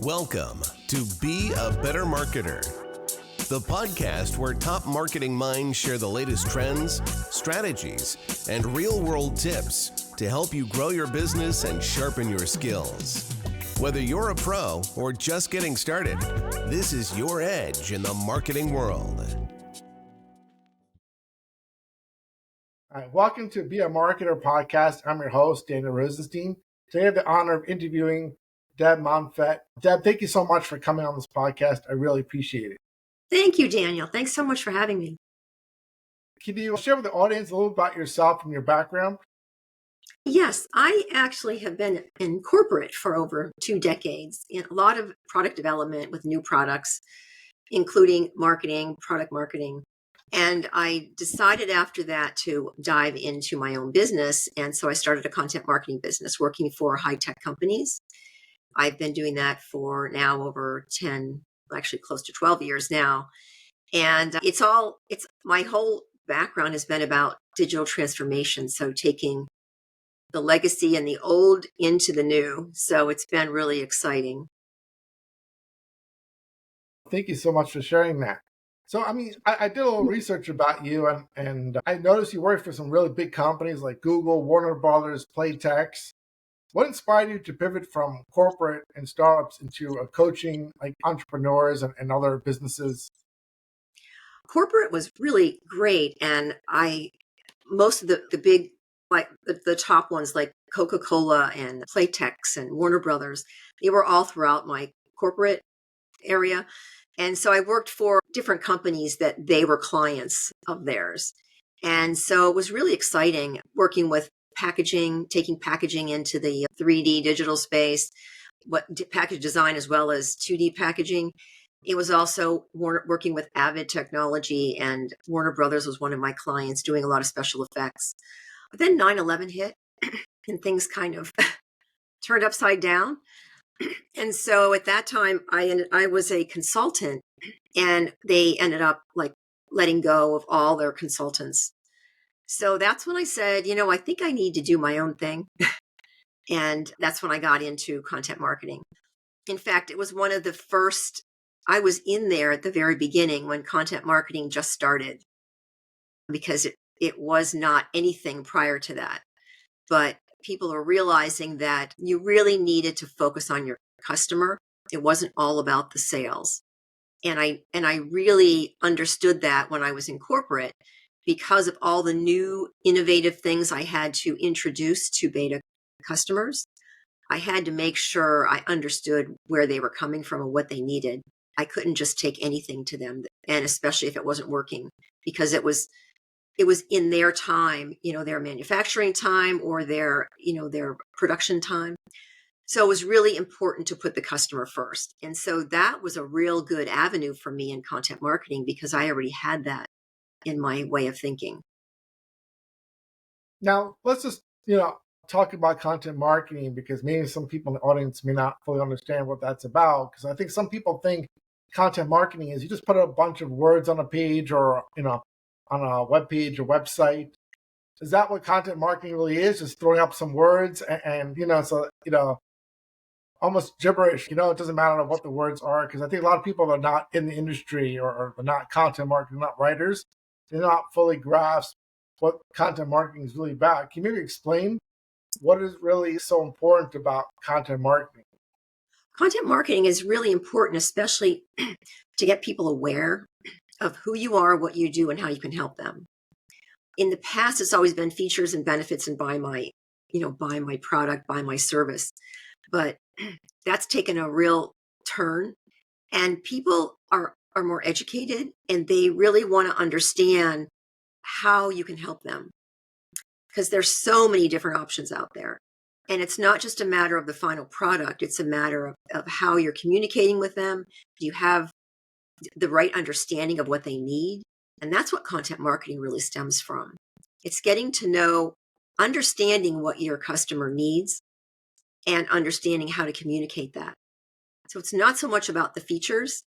Welcome to Be a Better Marketer, the podcast where top marketing minds share the latest trends, strategies, and real-world tips to help you grow your business and sharpen your skills. Whether you're a pro or just getting started, this is your edge in the marketing world. All right, welcome to Be a Marketer podcast. I'm your host, Daniel Rosenstein. Today I have the honor of interviewing Deb Monfette. Deb, thank you so much for coming on this podcast. I really appreciate it. Thank you, Daniel. Thanks so much for having me. Can you share with the audience a little about yourself and your background? Yes, I actually have been in corporate for over 2 decades in a lot of product development with new products, including marketing, product marketing. And I decided after that to dive into my own business. And so I started a content marketing business working for high-tech companies. I've been doing that for now over 10, actually close to 12 years now. And it's my whole background has been about digital transformation. So taking the legacy and the old into the new. So it's been really exciting. Thank you so much for sharing that. So, I did a little research about you and I noticed you work for some really big companies like Google, Warner Brothers, Playtex. What inspired you to pivot from corporate and startups into coaching like entrepreneurs and other businesses? Corporate was really great. And most of the big, like the top ones like Coca-Cola and Playtex and Warner Brothers, they were all throughout my corporate area. And so I worked for different companies that they were clients of theirs. And so it was really exciting working with packaging, taking packaging into the 3D digital space, package design as well as 2D packaging. It was also working with Avid Technology, and Warner Brothers was one of my clients doing a lot of special effects. But then 9/11 hit and things kind of turned upside down. And so at that time, I was a consultant, and they ended up like letting go of all their consultants. So that's when I said, I think I need to do my own thing. And that's when I got into content marketing. In fact, it was one of the first, I was in there at the very beginning when content marketing just started, because it was not anything prior to that. But people are realizing that you really needed to focus on your customer. It wasn't all about the sales. And I really understood that when I was in corporate, because of all the new innovative things I had to introduce to beta customers. I had to make sure I understood where they were coming from and what they needed. I couldn't just take anything to them, and especially if it wasn't working, because it was in their time, their manufacturing time or their production time. So it was really important to put the customer first. And so that was a real good avenue for me in content marketing, because I already had that in my way of thinking. Now, let's just, talk about content marketing, because maybe some people in the audience may not fully understand what that's about. Because I think some people think content marketing is you just put a bunch of words on a page or, on a web page or website. Is that what content marketing really is? Just throwing up some words almost gibberish. It doesn't matter what the words are, because I think a lot of people are not in the industry or not content marketing, not writers. They're not fully grasp what content marketing is really about. Can you maybe explain what is really so important about content marketing? Content marketing is really important, especially to get people aware of who you are, what you do, and how you can help them. In the past, it's always been features and benefits and buy my product, buy my service. But that's taken a real turn, and people are more educated, and they really want to understand how you can help them, because there's so many different options out there. And it's not just a matter of the final product. It's a matter of how you're communicating with them. Do you have the right understanding of what they need? And that's what content marketing really stems from. It's getting to know, understanding what your customer needs and understanding how to communicate that. So it's not so much about the features,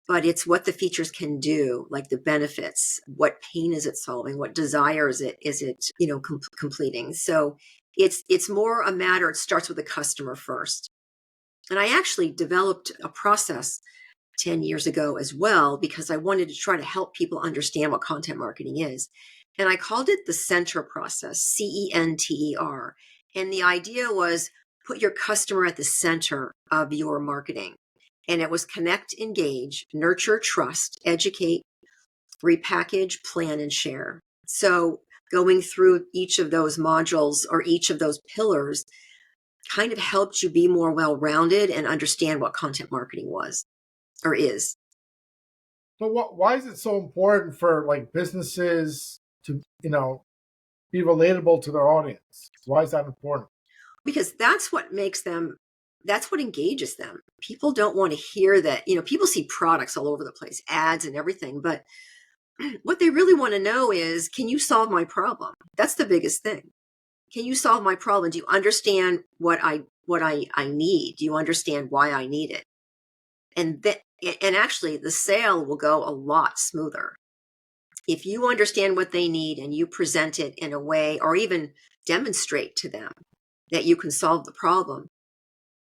but it's what the features can do, like the benefits. What pain is it solving? What desire is it completing? So it's more a matter, it starts with the customer first. And I actually developed a process 10 years ago as well, because I wanted to try to help people understand what content marketing is. And I called it the CENTER process, CENTER. And the idea was put your customer at the center of your marketing. And it was connect, engage, nurture, trust, educate, repackage, plan, and share. So going through each of those modules or each of those pillars kind of helped you be more well-rounded and understand what content marketing was or is. But why is it so important for like businesses to, be relatable to their audience? Why is that important? Because that's what makes them, that's what engages them. People don't want to hear that, people see products all over the place, ads and everything, but what they really want to know is, can you solve my problem? That's the biggest thing. Can you solve my problem? Do you understand what I need? Do you understand why I need it? And actually the sale will go a lot smoother if you understand what they need and you present it in a way, or even demonstrate to them that you can solve the problem.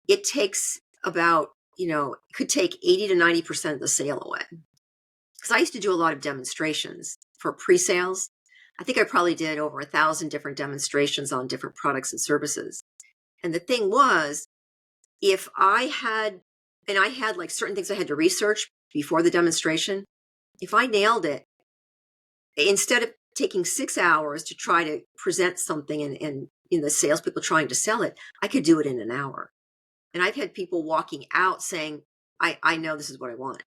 It takes about, it could take 80 to 90% of the sale away. Because I used to do a lot of demonstrations for pre-sales. I think I probably did over 1,000 different demonstrations on different products and services. And the thing was, if I had like certain things I had to research before the demonstration, if I nailed it, instead of taking 6 hours to try to present something and the salespeople trying to sell it, I could do it in an hour. And I've had people walking out saying, I know this is what I want.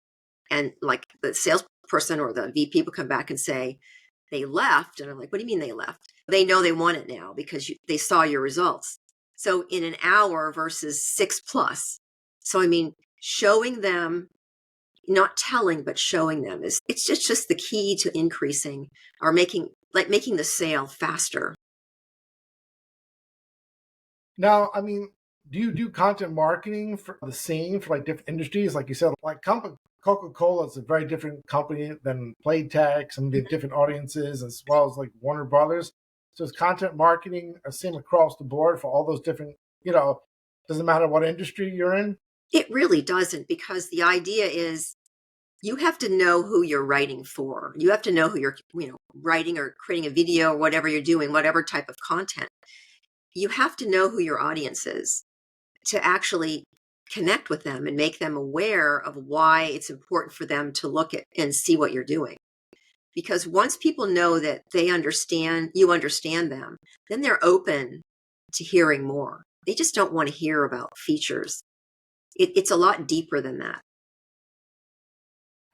And like the salesperson or the VP would come back and say, they left. And I'm like, what do you mean they left? They know they want it now because they saw your results. So in an hour versus 6+. So, I mean, showing them, not telling, but showing them it's just the key to increasing or making the sale faster. Now, I mean, do you do content marketing for the same for like different industries? Like you said, like Coca-Cola is a very different company than Playtex, and they have different audiences as well as like Warner Brothers. So is content marketing the same across the board for all those different, doesn't matter what industry you're in? It really doesn't, because the idea is you have to know who you're writing for. You have to know who you're, writing or creating a video or whatever you're doing, whatever type of content. You have to know who your audience is to actually connect with them and make them aware of why it's important for them to look at and see what you're doing. Because once people know that you understand them, then they're open to hearing more. They just don't want to hear about features. It's a lot deeper than that.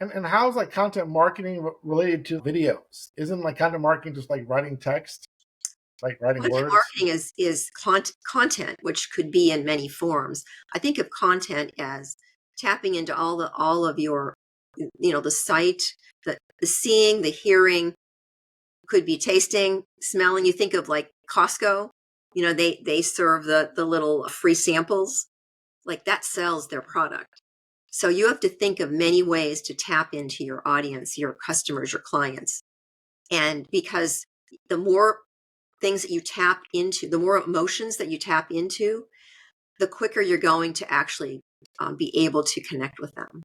And how's like content marketing related to videos? Isn't like content marketing just like writing text, like writing Content words? marketing is content, which could be in many forms. I think of content as tapping into all of your, the sight, the seeing, the hearing, could be tasting, smelling. You think of like Costco, they serve the little free samples, like that sells their product. So you have to think of many ways to tap into your audience, your customers, your clients. And because the more things that you tap into, the more emotions that you tap into, the quicker you're going to actually be able to connect with them.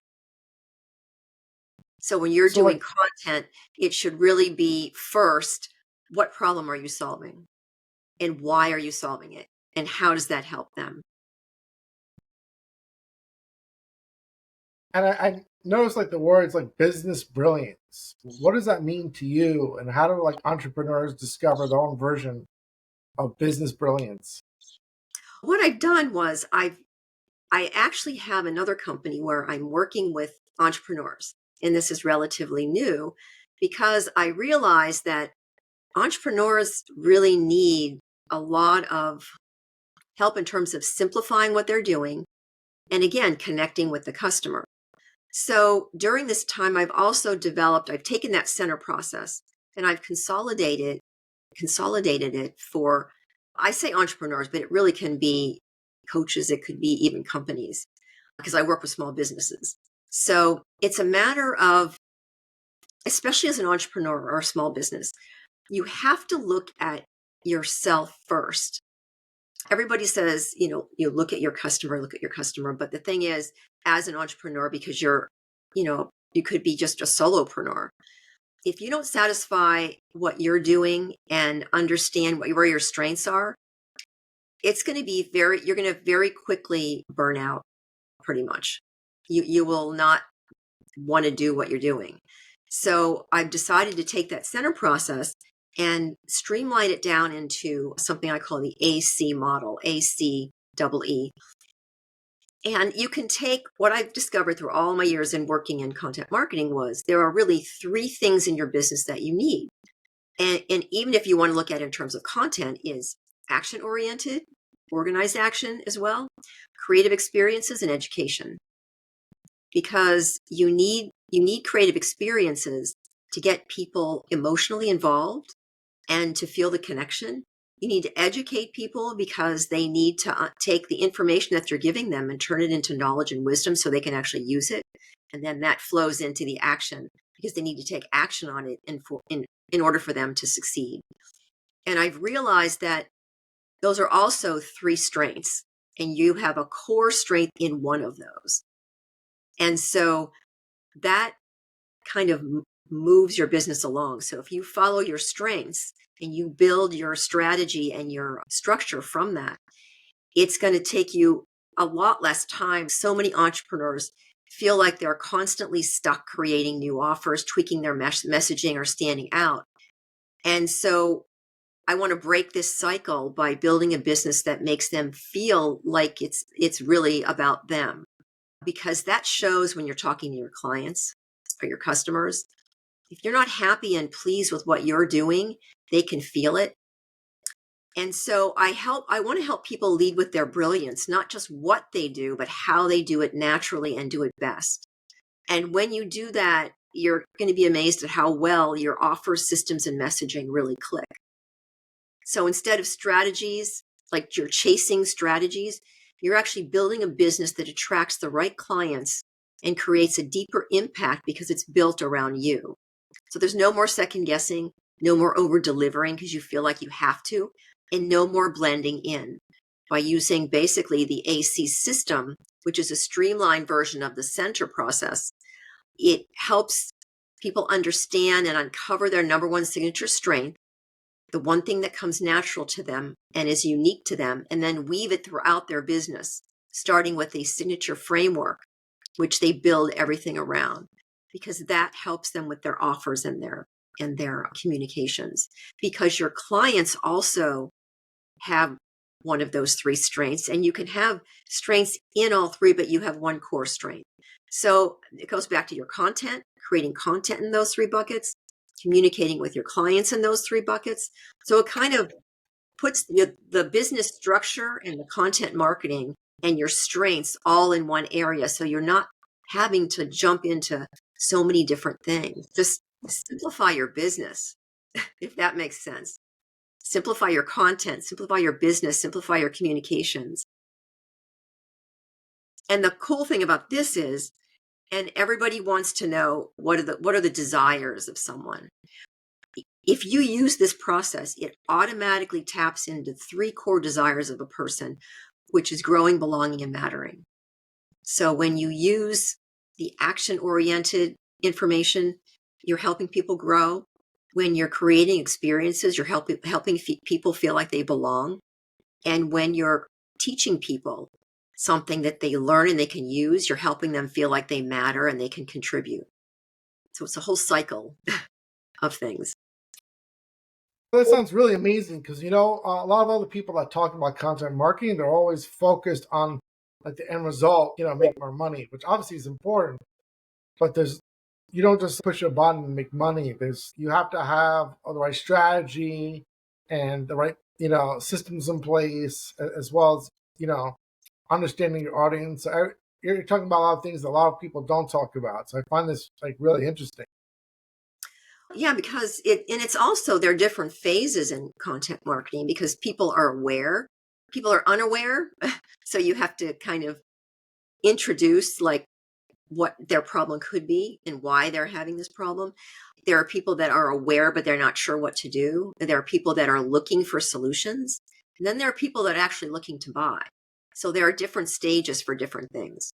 So when you're doing content, it should really be first, what problem are you solving? And why are you solving it? And how does that help them? And I noticed like the words like business brilliance. What does that mean to you? And how do like entrepreneurs discover their own version of business brilliance? What I've done was I actually have another company where I'm working with entrepreneurs. And this is relatively new because I realized that entrepreneurs really need a lot of help in terms of simplifying what they're doing and, again, connecting with the customer. So during this time, I've taken that center process and I've consolidated it for, I say entrepreneurs, but it really can be coaches. It could be even companies, because I work with small businesses. So it's a matter of, especially as an entrepreneur or a small business, you have to look at yourself first. everybody says, you look at your customer, But the thing is, as an entrepreneur, because you could be just a solopreneur. If you don't satisfy what you're doing and understand where your strengths are, it's going to be you're going to very quickly burn out pretty much. You will not want to do what you're doing. So I've decided to take that center process and streamline it down into something I call the AC model, AC double E. And you can take what I've discovered through all my years in working in content marketing was there are really 3 things in your business that you need. And even if you want to look at it in terms of content, is action oriented, organized action as well, creative experiences, and education. Because you need creative experiences to get people emotionally involved and to feel the connection. You need to educate people because they need to take the information that you're giving them and turn it into knowledge and wisdom so they can actually use it. And then that flows into the action because they need to take action on it in order for them to succeed. And I've realized that those are also 3 strengths, and you have a core strength in one of those. And so that kind of moves your business along. So if you follow your strengths and you build your strategy and your structure from that, it's going to take you a lot less time. So many entrepreneurs feel like they're constantly stuck creating new offers, tweaking their messaging, or standing out. And so I want to break this cycle by building a business that makes them feel like it's really about them. Because that shows when you're talking to your clients or your customers. If you're not happy and pleased with what you're doing, they can feel it. And so I want to help people lead with their brilliance, not just what they do, but how they do it naturally and do it best. And when you do that, you're going to be amazed at how well your offers, systems, and messaging really click. So instead of strategies, like you're chasing strategies, you're actually building a business that attracts the right clients and creates a deeper impact because it's built around you. So there's no more second guessing, no more over delivering because you feel like you have to, and no more blending in. By using basically the AC system, which is a streamlined version of the center process, it helps people understand and uncover their number one signature strength, the one thing that comes natural to them and is unique to them, and then weave it throughout their business, starting with a signature framework, which they build everything around, because that helps them with their offers and their communications. Because your clients also have one of those 3 strengths, and you can have strengths in all 3, but you have one core strength. So it goes back to your content, creating content in those 3 buckets, communicating with your clients in those 3 buckets. So it kind of puts the business structure and the content marketing and your strengths all in one area. So you're not having to jump into so many different things. Just simplify your business, if that makes sense. Simplify your content, simplify your business, simplify your communications. And the cool thing about this is, and everybody wants to know, what are the desires of someone? If you use this process, it automatically taps into 3 core desires of a person, which is growing, belonging, and mattering. So when you use the action-oriented information, you're helping people grow. When you're creating experiences, you're helping people feel like they belong. And when you're teaching people something that they learn and they can use, you're helping them feel like they matter and they can contribute. So it's a whole cycle of things. That sounds really amazing because, a lot of other people that talk about content marketing, they're always focused on like the end result, make more money, which obviously is important. But you don't just push a button and make money. You have to have the right strategy and the right, systems in place, as well as, understanding your audience. You're talking about a lot of things that a lot of people don't talk about. So I find this like really interesting. Yeah, because it's also, there are different phases in content marketing because people are aware, people are unaware. So you have to kind of introduce like what their problem could be and why they're having this problem. There are people that are aware, but they're not sure what to do. There are people that are looking for solutions. And then there are people that are actually looking to buy. So there are different stages for different things.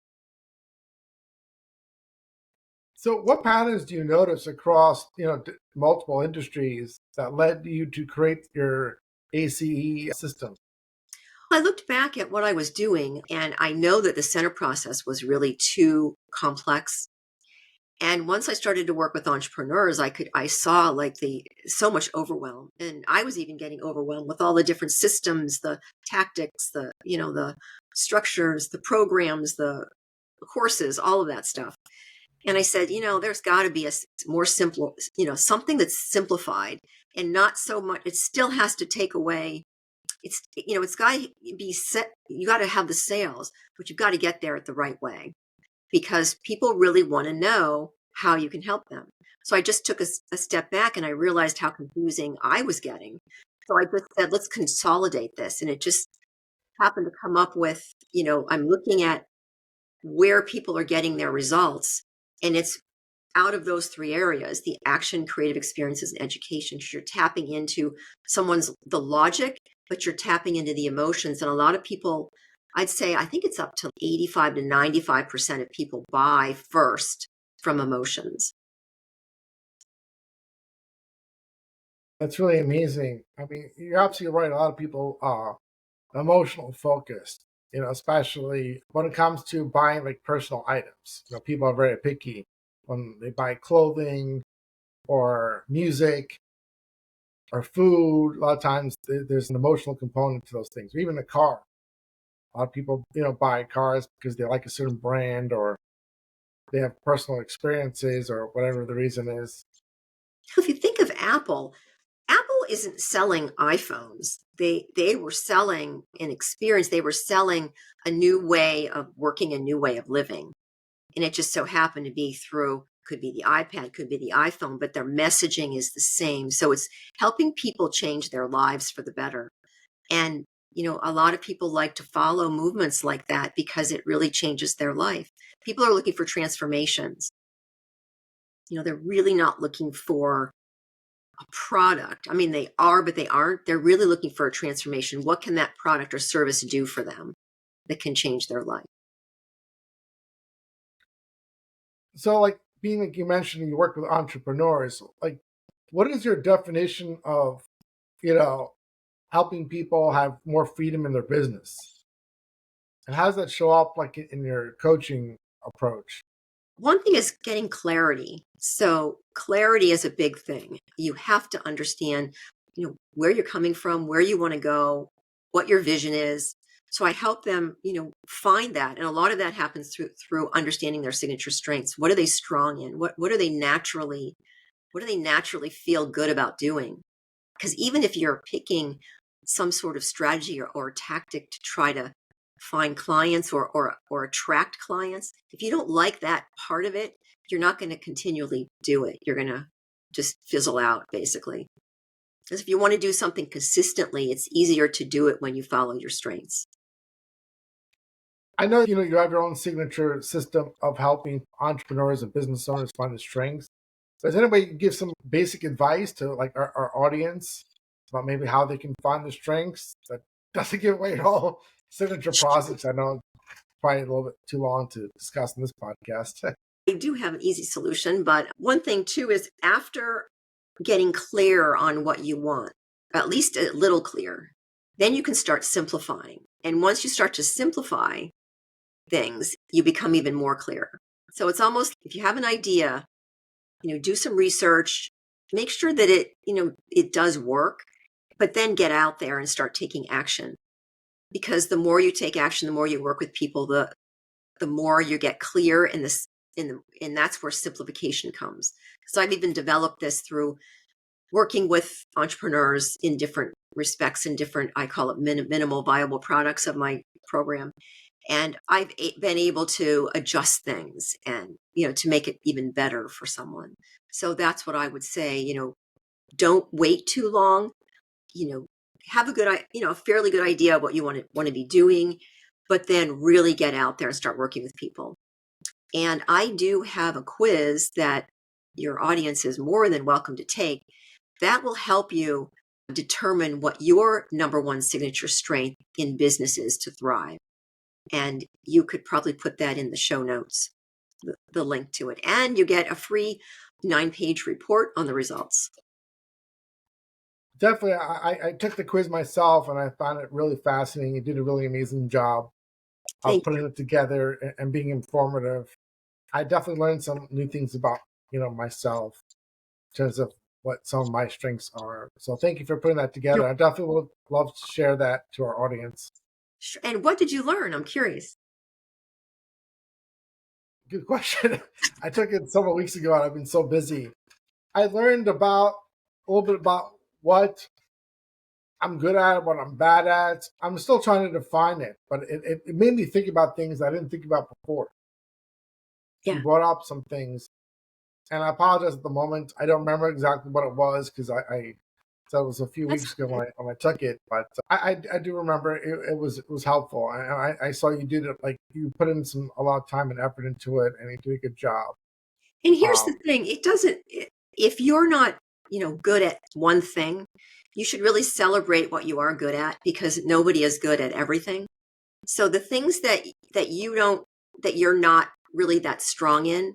So what patterns do you notice across, multiple industries that led you to create your ACE system? I looked back at what I was doing, and I know that the center process was really too complex. And once I started to work with entrepreneurs, I saw like so much overwhelm. And I was even getting overwhelmed with all the different systems, the tactics, the structures, the programs, the courses, all of that stuff. And I said, there's got to be a more simple, something that's simplified and not so much. It still has to take away. It's got to be set. You got to have the sales, but you've got to get there at the right way, because people really want to know how you can help them. So I just took a step back and I realized how confusing I was getting. So I just said, let's consolidate this. And it just happened to come up with, I'm looking at where people are getting their results. And it's out of those three areas, the action, creative experiences, and education. You're tapping into the logic, but you're tapping into the emotions. And a lot of people, I think it's up to 85 to 95% of people buy first from emotions. That's really amazing. I mean, you're absolutely right. A lot of people are emotional focused, especially when it comes to buying like personal items. People are very picky when they buy clothing or music or food. A lot of times there's an emotional component to those things, or even a car. A lot of people, buy cars because they like a certain brand or they have personal experiences or whatever the reason is. If you think of Apple isn't selling iPhones. They were selling an experience. They were selling a new way of working, a new way of living. And it just so happened to be could be the iPad, could be the iPhone, but their messaging is the same. So it's helping people change their lives for the better. And, a lot of people like to follow movements like that because it really changes their life. People are looking for transformations. They're really not looking for a product. I mean, they are, but they aren't. They're really looking for a transformation. What can that product or service do for them that can change their life? So, like, being like you mentioned, you work with entrepreneurs. Like, what is your definition of, helping people have more freedom in their business? And how does that show up, like, in your coaching approach? One thing is getting clarity. So clarity is a big thing. You have to understand, where you're coming from, where you want to go, what your vision is. So I help them, find that. And a lot of that happens through understanding their signature strengths. What are they strong in? What do they naturally feel good about doing? Because even if you're picking some sort of strategy or tactic to try to find clients or attract clients, if you don't like that part of it, you're not going to continually do it. You're going to just fizzle out, basically. Because if you want to do something consistently, it's easier to do it when you follow your strengths. I know, you have your own signature system of helping entrepreneurs and business owners find their strengths. Does anybody give some basic advice to like our audience about maybe how they can find their strengths? That doesn't give away the whole signature process. I know it's probably a little bit too long to discuss in this podcast. I do have an easy solution, but one thing too is after getting clear on what you want, at least a little clear, then you can start simplifying. And once you start to simplify things, you become even more clear. So it's almost, if you have an idea, do some research, make sure that it does work, but then get out there and start taking action. Because the more you take action, the more you work with people, the more you get clear and that's where simplification comes. So I've even developed this through working with entrepreneurs in different respects and different, I call it minimal viable products of my program. And I've been able to adjust things and, to make it even better for someone. So that's what I would say, don't wait too long, have a fairly good idea of what you want to be doing, but then really get out there and start working with people. And I do have a quiz that your audience is more than welcome to take that will help you determine what your number one signature strength in business is to thrive. And you could probably put that in the show notes, the link to it. And you get a free 9-page report on the results. Definitely. I took the quiz myself and I found it really fascinating. You did a really amazing job of putting it together and being informative. I definitely learned some new things about, myself in terms of what some of my strengths are. So thank you for putting that together. I definitely would love to share that to our audience. And what did you learn? I'm curious. Good question. I took it several weeks ago and I've been so busy. I learned a little bit about what I'm good at, what I'm bad at. I'm still trying to define it, but it made me think about things I didn't think about before. Yeah. You brought up some things, and I apologize at the moment. I don't remember exactly what it was because I so it was a few weeks ago when I took it, but I do remember it was helpful, and I saw you did it, like you put in a lot of time and effort into it, and you did a good job. And here's the thing: if you're not good at one thing, you should really celebrate what you are good at, because nobody is good at everything. So the things that you're not really that strong in,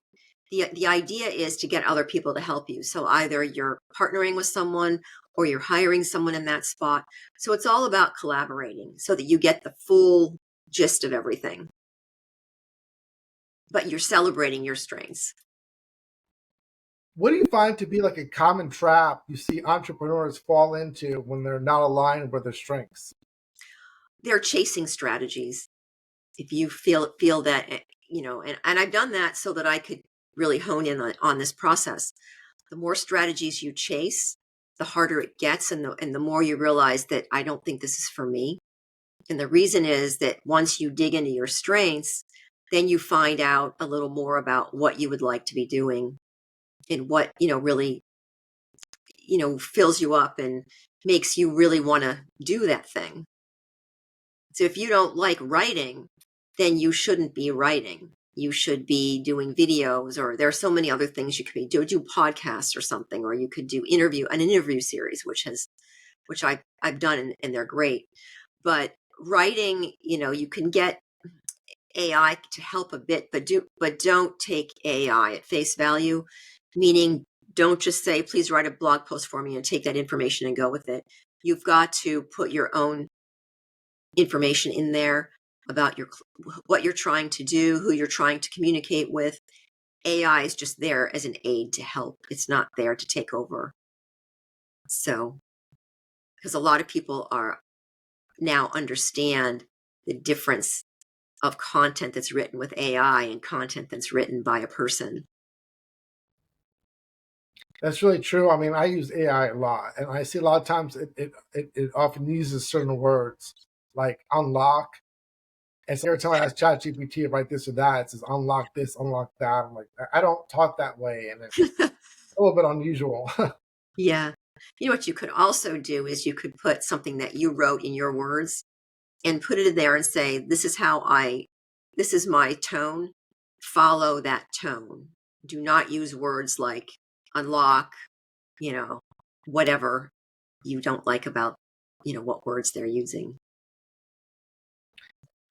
the idea is to get other people to help you. So either you're partnering with someone or you're hiring someone in that spot. So it's all about collaborating so that you get the full gist of everything. But you're celebrating your strengths. What do you find to be like a common trap you see entrepreneurs fall into when they're not aligned with their strengths? They're chasing strategies. If you feel that, and I've done that so that I could really hone in on this process. The more strategies you chase, the harder it gets, and the more you realize that I don't think this is for me. And the reason is that once you dig into your strengths, then you find out a little more about what you would like to be doing and what, really, fills you up and makes you really want to do that thing. So if you don't like writing, then you shouldn't be writing. You should be doing videos, or there are so many other things you could be do podcasts or something, or you could do an interview series, which I've done, and they're great. But writing, you can get AI to help a bit, but don't take AI at face value, meaning don't just say, please write a blog post for me and take that information and go with it. You've got to put your own information in there about what you're trying to do, who you're trying to communicate with. AI is just there as an aid to help. It's not there to take over. So, because a lot of people are now understand the difference of content that's written with AI and content that's written by a person. That's really true. I mean, I use AI a lot, and I see a lot of times it often uses certain words like unlock. And so every time I ask ChatGPT to write this or that, it says unlock this, unlock that. I'm like, I don't talk that way, and it's a little bit unusual. Yeah. What you could also do is you could put something that you wrote in your words and put it in there and say, this is my tone. Follow that tone. Do not use words like unlock, whatever you don't like about, what words they're using.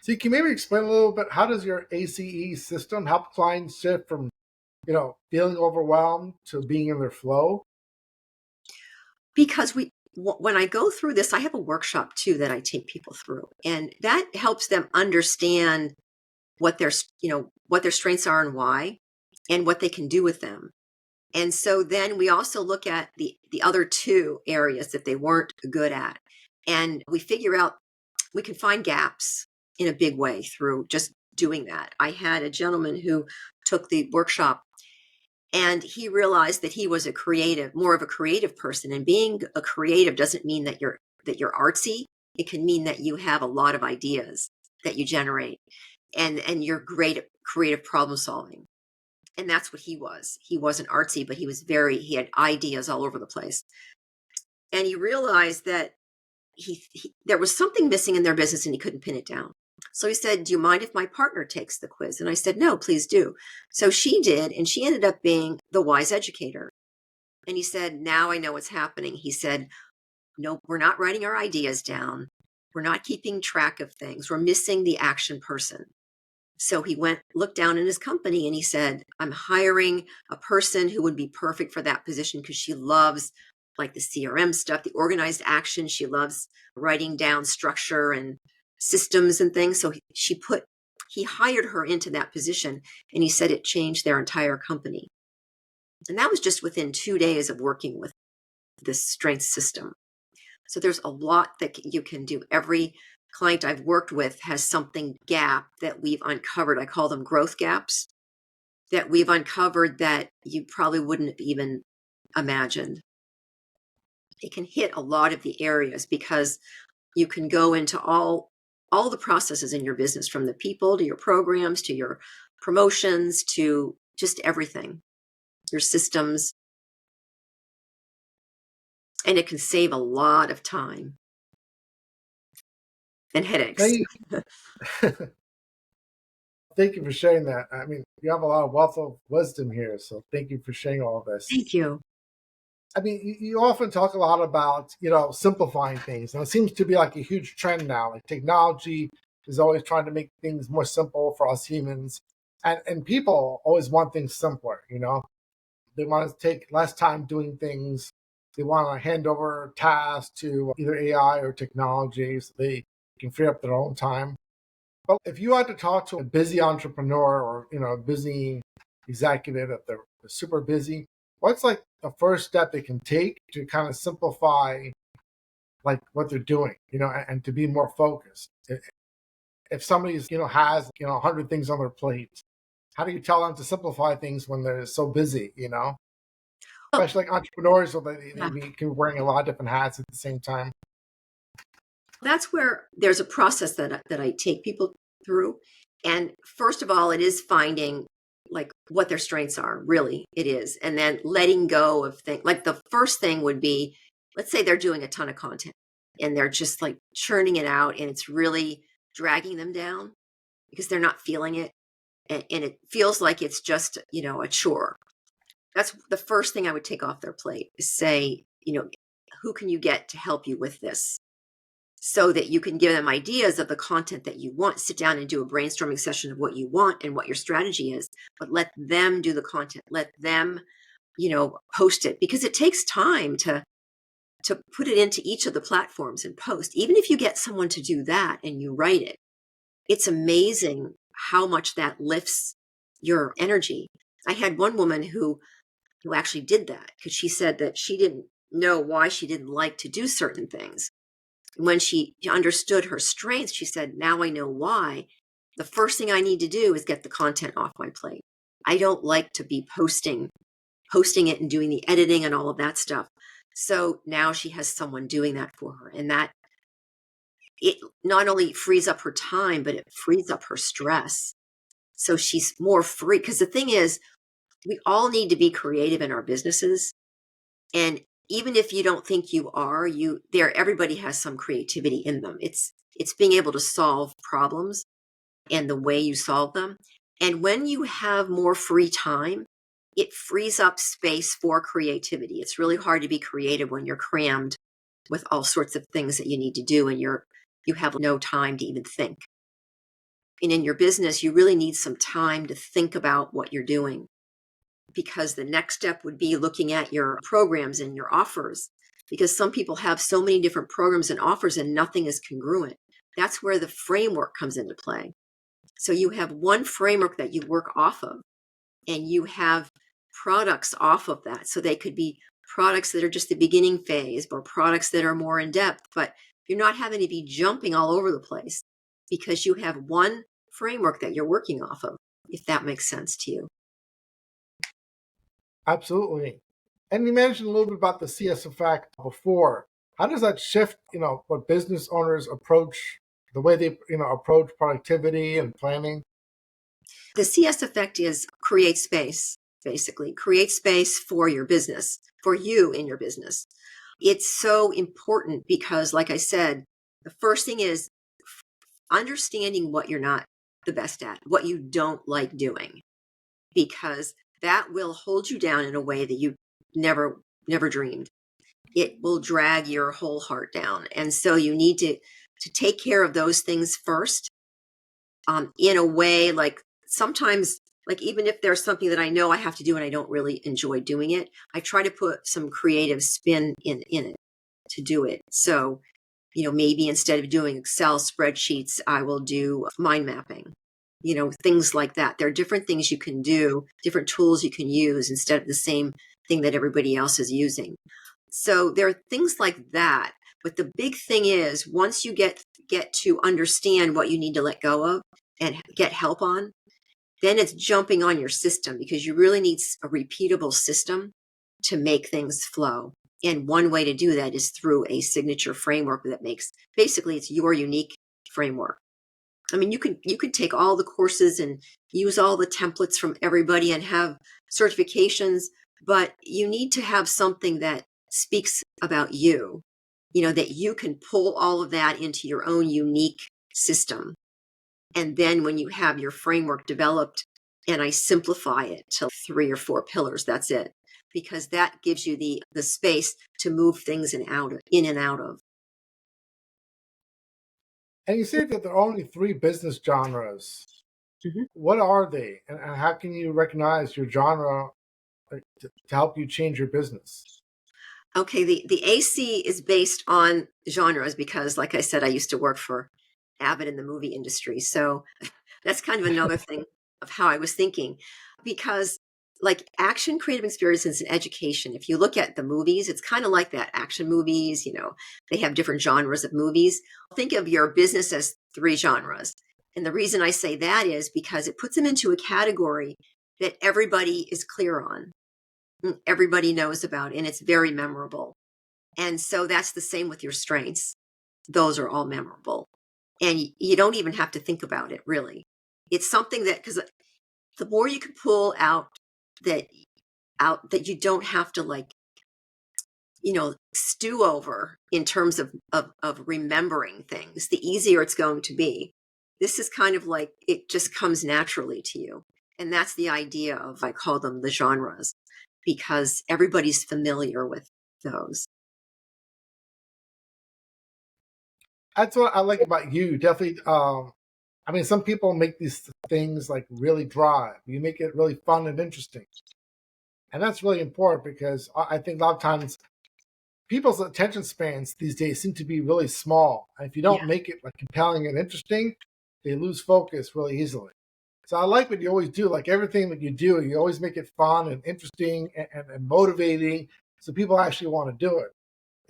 So you can maybe explain a little bit, how does your ACE system help clients shift from, feeling overwhelmed to being in their flow? Because when I go through this, I have a workshop too that I take people through, and that helps them understand what their strengths are and why, and what they can do with them. And so then we also look at the other two areas that they weren't good at, and we figure out we can find gaps in a big way through just doing that. I had a gentleman who took the workshop, and he realized that he was more of a creative person. And being a creative doesn't mean that you're artsy. It can mean that you have a lot of ideas that you generate, and you're great at creative problem solving. And that's what he was. He wasn't artsy, but he had ideas all over the place. And he realized that there was something missing in their business and he couldn't pin it down. So he said, do you mind if my partner takes the quiz? And I said, no, please do. So she did, and she ended up being the wise educator. And he said, now I know what's happening. He said, No, we're not writing our ideas down. We're not keeping track of things. We're missing the action person. So he looked down in his company and he said, I'm hiring a person who would be perfect for that position because she loves like the CRM stuff, the organized action. She loves writing down structure and systems and things. So he hired her into that position, and he said it changed their entire company. And that was just within 2 days of working with this strength system. So there's a lot that you can do. Every client I've worked with has something gap that we've uncovered. I call them growth gaps that we've uncovered that you probably wouldn't have even imagined. It can hit a lot of the areas because you can go into all the processes in your business, from the people to your programs to your promotions to just everything, your systems. And it can save a lot of time and headaches. Thank you for sharing that. I mean, you have a lot of wealth of wisdom here, so thank you for sharing all of this. Thank you. I mean, you often talk a lot about, simplifying things, and it seems to be like a huge trend now. Like technology is always trying to make things more simple for us humans, and people always want things simpler. They want to take less time doing things. They want to hand over tasks to either AI or technology so they can free up their own time. But if you had to talk to a busy entrepreneur or a busy executive, if they're super busy, what's like the first step they can take to kind of simplify like what they're doing, and to be more focused? If somebody's has 100 things on their plate, how do you tell them to simplify things when they're so busy? Especially like entrepreneurs, so they can be wearing a lot of different hats at the same time. That's where there's a process that I take people through. And first of all, it is finding like what their strengths are, really, it is. And then letting go of things. Like the first thing would be, let's say they're doing a ton of content and they're just like churning it out and it's really dragging them down because they're not feeling it. And it feels like it's just, a chore. That's the first thing I would take off their plate, is say, who can you get to help you with this? So that you can give them ideas of the content that you want. Sit down and do a brainstorming session of what you want and what your strategy is, but let them do the content. Let them, post it, because it takes time to put it into each of the platforms and post. Even if you get someone to do that and you write it, it's amazing how much that lifts your energy. I had one woman who actually did that because she said that she didn't know why she didn't like to do certain things. When she understood her strengths, she said, now I know why. The first thing I need to do is get the content off my plate. I don't like to be posting it and doing the editing and all of that stuff. So now she has someone doing that for her. And that it not only frees up her time, but it frees up her stress. So she's more free. Because the thing is, we all need to be creative in our businesses. And even if you don't think you are, everybody has some creativity in them. It's being able to solve problems and the way you solve them. And when you have more free time, it frees up space for creativity. It's really hard to be creative when you're crammed with all sorts of things that you need to do and you have no time to even think. And in your business, you really need some time to think about what you're doing, because the next step would be looking at your programs and your offers, because some people have so many different programs and offers and nothing is congruent. That's where the framework comes into play. So you have one framework that you work off of, and you have products off of that. So they could be products that are just the beginning phase or products that are more in depth, but you're not having to be jumping all over the place because you have one framework that you're working off of, if that makes sense to you. Absolutely. And you mentioned a little bit about the CS effect before. How does that shift, what business owners approach, the way they, approach productivity and planning? The CS effect is create space, basically. Create space for your business, for you in your business. It's so important because, like I said, the first thing is understanding what you're not the best at, what you don't like doing, because that will hold you down in a way that you never dreamed. it will drag your whole heart down. And so you need to take care of those things first, in a way, like sometimes, like even if there's something that I know I have to do and I don't really enjoy doing it, I try to put some creative spin in it to do it. So, maybe instead of doing Excel spreadsheets, I will do mind mapping, things like that. There are different things you can do, different tools you can use instead of the same thing that everybody else is using. So there are things like that. But the big thing is, once you get to understand what you need to let go of and get help on, then it's jumping on your system, because you really need a repeatable system to make things flow. And one way to do that is through a signature framework that basically it's your unique framework. I mean, you can take all the courses and use all the templates from everybody and have certifications, but you need to have something that speaks about you, that you can pull all of that into your own unique system. And then when you have your framework developed, and I simplify it to 3 or 4 pillars, that's it. Because that gives you the space to move things in and out of. And you said that there are only 3 business genres. Mm-hmm. What are they? And how can you recognize your genre to help you change your business? Okay, the AC is based on genres because, like I said, I used to work for Avid in the movie industry. So that's kind of another thing of how I was thinking. Because like action, creative experiences, and education, if you look at the movies, it's kind of like that. Action movies, they have different genres of movies. Think of your business as 3 genres. And the reason I say that is because it puts them into a category that everybody is clear on. Everybody knows about, and it's very memorable. And so that's the same with your strengths. Those are all memorable. And you don't even have to think about it, really. It's something that, because the more you can pull out that you don't have to stew over in terms of remembering things, the easier it's going to be. This is kind of like, it just comes naturally to you. And that's the idea of, I call them the genres, because everybody's familiar with those. That's what I like about you. Definitely. I mean, some people make these things like really dry. You make it really fun and interesting. And that's really important, because I think a lot of times people's attention spans these days seem to be really small. And if you don't make it like compelling and interesting, they lose focus really easily. So I like what you always do. Like everything that you do, you always make it fun and interesting and motivating, so people actually want to do it.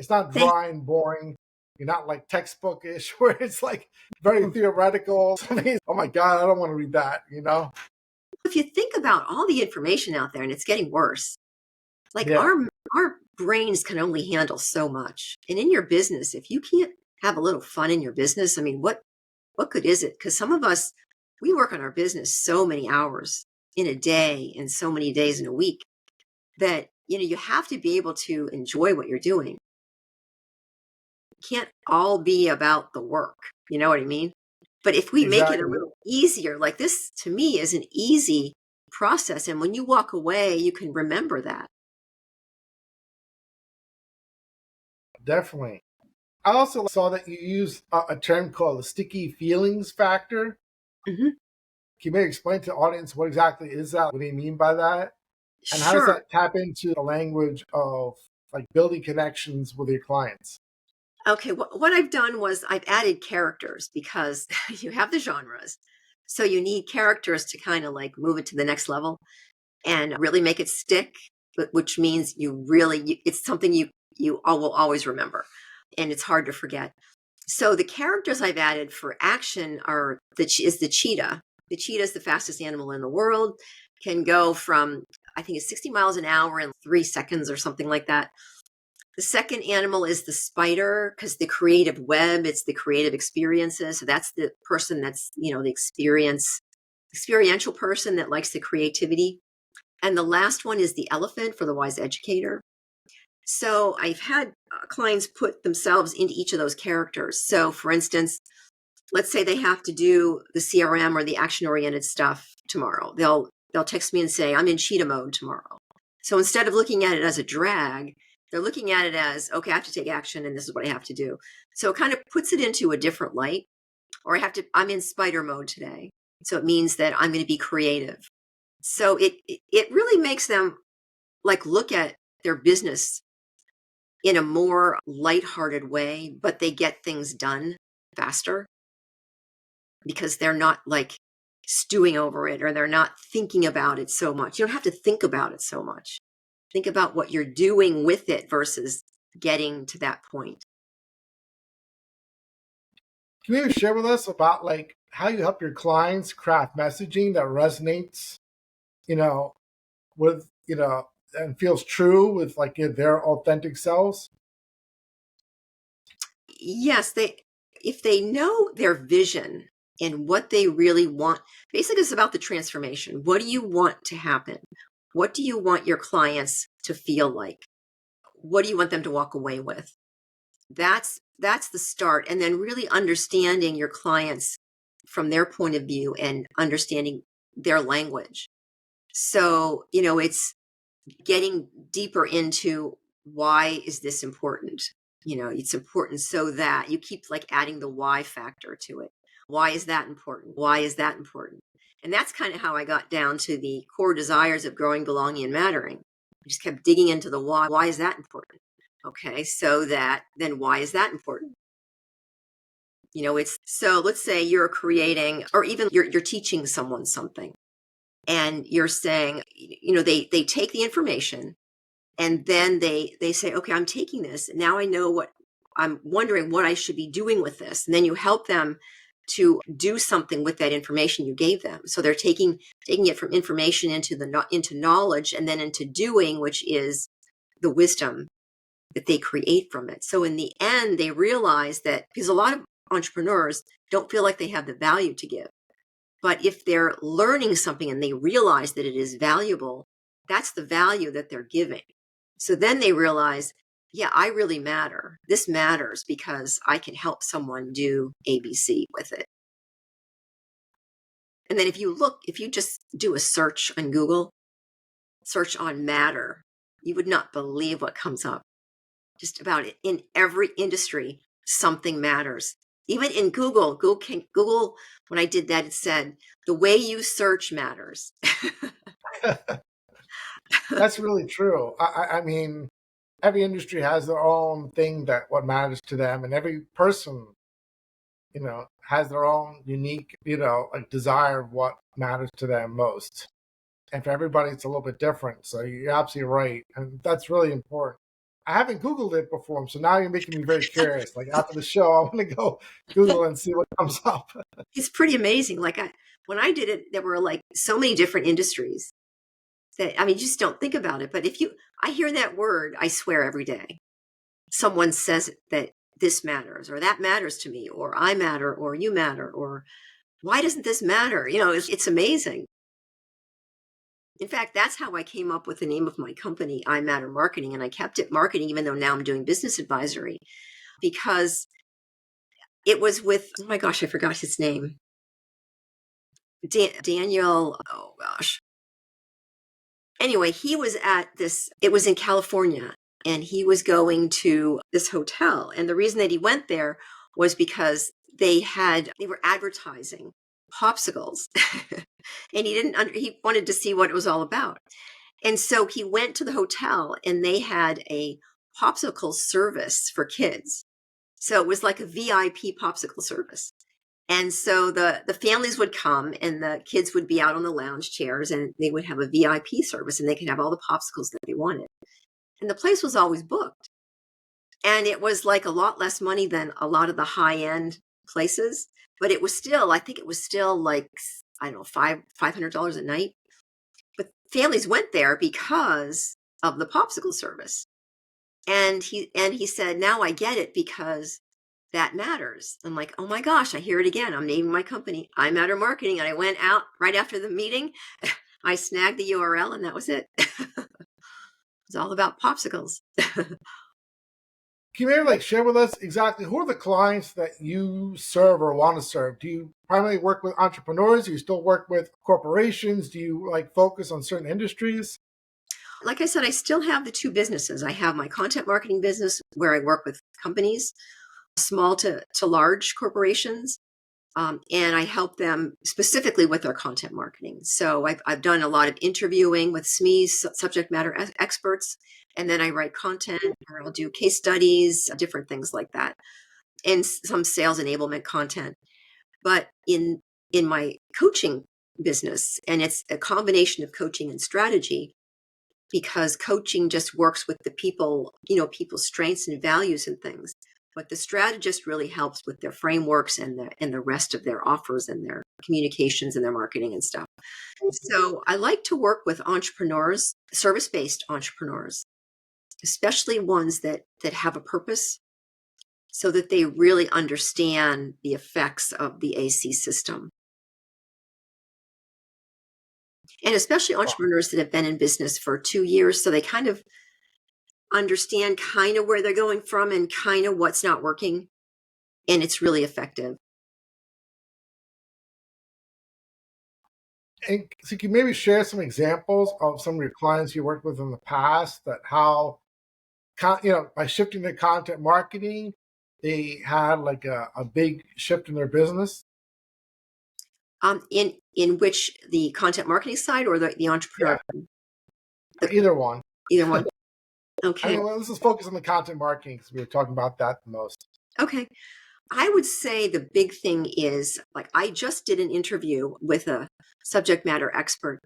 It's not dry and boring. You're not like textbookish where it's like very theoretical. Oh my God, I don't want to read that, If you think about all the information out there, and it's getting worse, like Yeah. our brains can only handle so much. And in your business, if you can't have a little fun in your business, I mean, what good is it? Because some of us, we work on our business so many hours in a day and so many days in a week that, you have to be able to enjoy what you're doing. It can't all be about the work. You know what I mean? But if we make it a little easier, like this to me is an easy process. And when you walk away, you can remember that. Definitely. I also saw that you use a term called the sticky feelings factor. Mm-hmm. Can you maybe explain to the audience what exactly is that? What do you mean by that? And how does Sure. that tap into the language of like building connections with your clients? Okay, what I've done was I've added characters, because you have the genres. So you need characters to kind of like move it to the next level and really make it stick, which means it's something you all will always remember, and it's hard to forget. So the characters I've added for action is the cheetah. The cheetah is the fastest animal in the world, can go from, I think it's 60 miles an hour in 3 seconds or something like that. The second animal is the spider, because the creative web, it's the creative experiences. So that's the person that's, the experiential person that likes the creativity. And the last one is the elephant, for the wise educator. So I've had clients put themselves into each of those characters. So for instance, let's say they have to do the CRM or the action-oriented stuff tomorrow. They'll text me and say, I'm in cheetah mode tomorrow. So instead of looking at it as a drag, They're looking at it as, okay, I have to take action and this is what I have to do. So it kind of puts it into a different light. Or I'm in spider mode today. So it means that I'm going to be creative. So it really makes them like look at their business in a more lighthearted way, but they get things done faster because they're not like stewing over it, or they're not thinking about it so much. You don't have to think about it so much. Think about what you're doing with it versus getting to that point. Can you share with us about like how you help your clients craft messaging that resonates, you know, with, and feels true with like their authentic selves? Yes, if they know their vision and what they really want, basically it's about the transformation. What do you want to happen? What do you want your clients to feel like? What do you want them to walk away with? That's the start. And then really understanding your clients from their point of view and understanding their language. So, it's getting deeper into why is this important? It's important so that you keep like adding the why factor to it. Why is that important? Why is that important? And that's kind of how I got down to the core desires of growing, belonging, and mattering. I just kept digging into the why. Why is that important? Okay, so then why is that important? It's so let's say you're creating, or even you're teaching someone something, and you're saying, they take the information, and then they say, okay, I'm taking this. Now I know what I'm wondering what I should be doing with this. And then you help them to do something with that information you gave them. So they're taking it from information into knowledge, and then into doing, which is the wisdom that they create from it. So in the end, they realize that, because a lot of entrepreneurs don't feel like they have the value to give. But if they're learning something and they realize that it is valuable, that's the value that they're giving. So then they realize, yeah, I really matter. This matters because I can help someone do ABC with it. And then if you just do a search on Google, search on matter, you would not believe what comes up. Just about it. In every industry, something matters. Even in Google, when I did that, it said, the way you search matters. That's really true. I mean, every industry has their own thing that what matters to them, and every person, has their own unique, like desire of what matters to them most. And for everybody, it's a little bit different. So you're absolutely right, and that's really important. I haven't Googled it before, so now you're making me very curious. Like after the show, I want to go Google and see what comes up. It's pretty amazing. Like when I did it, there were like so many different industries that, I mean, you just don't think about it. But I hear that word, I swear every day. Someone says that this matters, or that matters to me, or I matter, or you matter, or why doesn't this matter? It's amazing. In fact, that's how I came up with the name of my company, I Matter Marketing. And I kept it marketing, even though now I'm doing business advisory, because it was with, oh my gosh, I forgot his name. Daniel, oh gosh. Anyway, he was it was in California, and he was going to this hotel. And the reason that he went there was because they were advertising popsicles. And he wanted to see what it was all about. And so he went to the hotel, and they had a popsicle service for kids. So it was like a VIP popsicle service. And so the families would come, and the kids would be out on the lounge chairs, and they would have a VIP service, and they could have all the popsicles that they wanted. And the place was always booked. And it was like a lot less money than a lot of the high end places. But it was still, I think it was still like, I don't know, $500 a night. But families went there because of the popsicle service. And he said, now I get it, because that matters. I'm like, oh my gosh, I hear it again. I'm naming my company, I Matter Marketing. And I went out right after the meeting. I snagged the URL, and that was it. It's all about popsicles. Can you maybe share with us exactly who are the clients that you serve or want to serve? Do you primarily work with entrepreneurs? Do you still work with corporations? Do you focus on certain industries? Like I said, I still have the two businesses. I have my content marketing business where I work with companies, small to large corporations, and I help them specifically with their content marketing. So I've done a lot of interviewing with SMEs, subject matter experts, and then I write content or I'll do case studies, different things like that, and some sales enablement content. But in my coaching business, and it's a combination of coaching and strategy, because coaching just works with the people, people's strengths and values and things. But the strategist really helps with their frameworks and the rest of their offers and their communications and their marketing and stuff. So I like to work with entrepreneurs, service-based entrepreneurs, especially ones that have a purpose, so that they really understand the effects of the AC system. And especially entrepreneurs that have been in business for 2 years, so they kind of understand kind of where they're going from and kind of what's not working. And it's really effective. And so can you maybe share some examples of some of your clients you worked with in the past that how, by shifting to content marketing, they had like a big shift in their business? In which the content marketing side or the entrepreneur? Yeah, either one. Either one. Okay. Well, let's just focus on the content marketing because we were talking about that the most. Okay. I would say the big thing is, like, I just did an interview with a subject matter expert,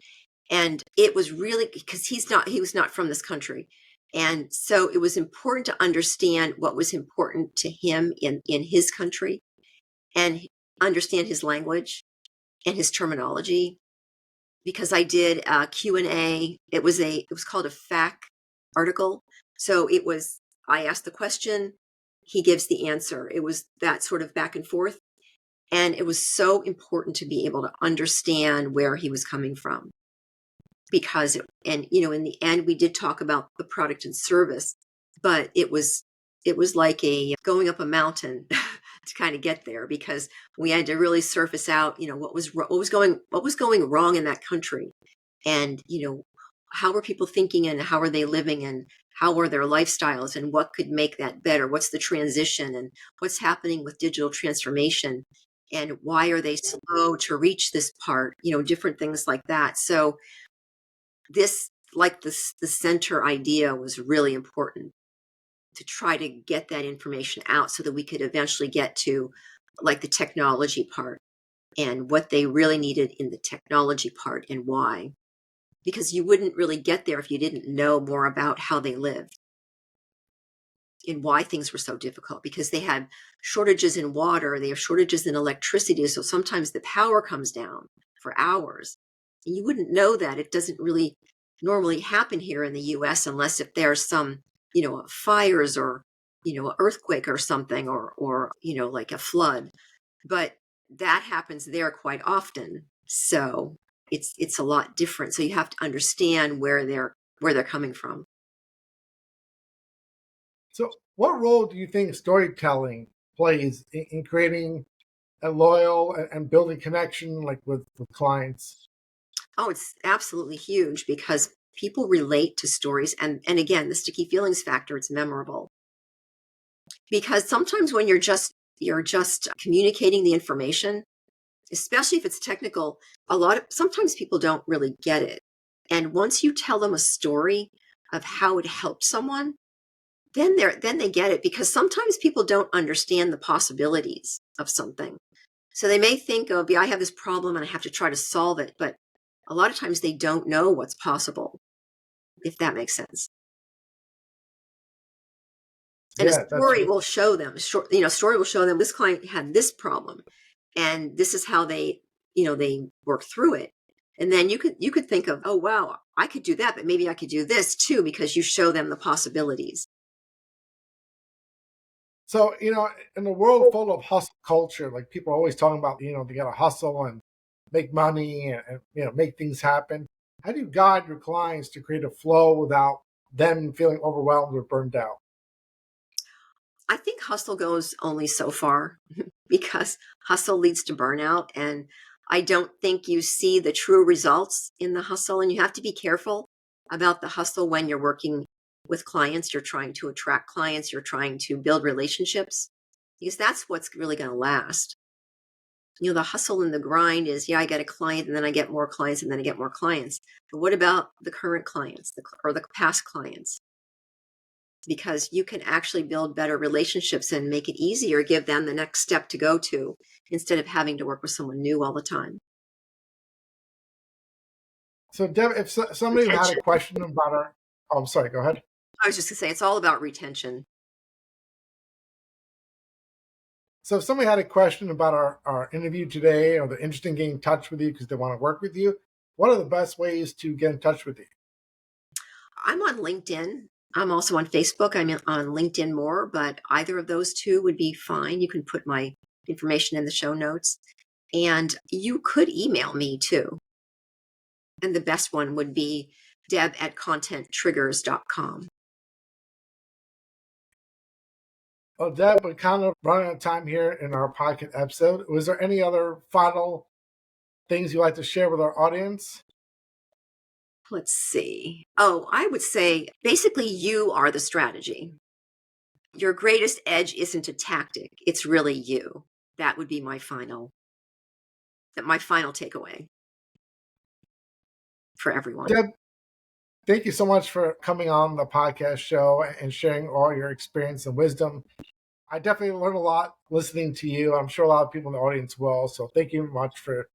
and it was really because he was not from this country. And so it was important to understand what was important to him in his country, and understand his language and his terminology, because I did a Q&A. It was called a FAQ article. So I asked the question, he gives the answer. It was that sort of back and forth. And it was so important to be able to understand where he was coming from, because in the end, we did talk about the product and service, but it was like going up a mountain to kind of get there, because we had to really surface out, what was going wrong in that country, and how were people thinking, and how are they living, and how are their lifestyles, and what could make that better? What's the transition, and what's happening with digital transformation, and why are they slow to reach this part? Different things like that. So this, like the center idea, was really important to try to get that information out so that we could eventually get to like the technology part and what they really needed in the technology part and why. Because you wouldn't really get there if you didn't know more about how they lived and why things were so difficult, because they had shortages in water, they have shortages in electricity. So sometimes the power comes down for hours. And you wouldn't know that. It doesn't really normally happen here in the US unless if there's some, fires or, an earthquake or something, or, like a flood. But that happens there quite often. So it's a lot different. So you have to understand where they're coming from. So what role do you think storytelling plays in creating a loyal and building connection like with clients? Oh, it's absolutely huge, because people relate to stories. And again, the sticky feelings factor, it's memorable. Because sometimes when you're just communicating the information, especially if it's technical, sometimes people don't really get it. And once you tell them a story of how it helped someone, then they get it, because sometimes people don't understand the possibilities of something. So they may think of, I have this problem and I have to try to solve it, but a lot of times they don't know what's possible, if that makes sense. And a story will show them, story will show them this client had this problem, and this is how they work through it. And then you could think of, oh, wow, I could do that, but maybe I could do this too, because you show them the possibilities. So, in a world full of hustle culture, like people are always talking about, they got to hustle and make money and make things happen. How do you guide your clients to create a flow without them feeling overwhelmed or burned out? I think hustle goes only so far, because hustle leads to burnout. And I don't think you see the true results in the hustle, and you have to be careful about the hustle when you're working with clients, you're trying to attract clients, you're trying to build relationships, because that's what's really going to last. The hustle and the grind is, I get a client and then I get more clients and then I get more clients. But what about the current clients or the past clients? Because you can actually build better relationships and make it easier, give them the next step to go to instead of having to work with someone new all the time. So, Deb, if somebody had a question about our, oh, I'm sorry, go ahead. I was just going to say, it's all about retention. So if somebody had a question about our interview today, or they're interested in getting in touch with you because they want to work with you, what are the best ways to get in touch with you? I'm on LinkedIn. I'm also on Facebook. I'm on LinkedIn more, but either of those two would be fine. You can put my information in the show notes. And you could email me too. And the best one would be deb@contenttriggers.com. Well, Deb, we're kind of running out of time here in our podcast episode. Was there any other final things you'd like to share with our audience? Let's see. Oh, I would say basically you are the strategy. Your greatest edge isn't a tactic. It's really you. That would be my final takeaway for everyone. Deb, thank you so much for coming on the podcast show and sharing all your experience and wisdom. I definitely learned a lot listening to you. I'm sure a lot of people in the audience will. So thank you much for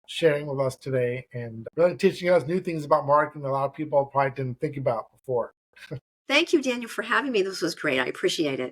sharing with us today and really teaching us new things about marketing that a lot of people probably didn't think about before. Thank you, Daniel, for having me. This was great. I appreciate it.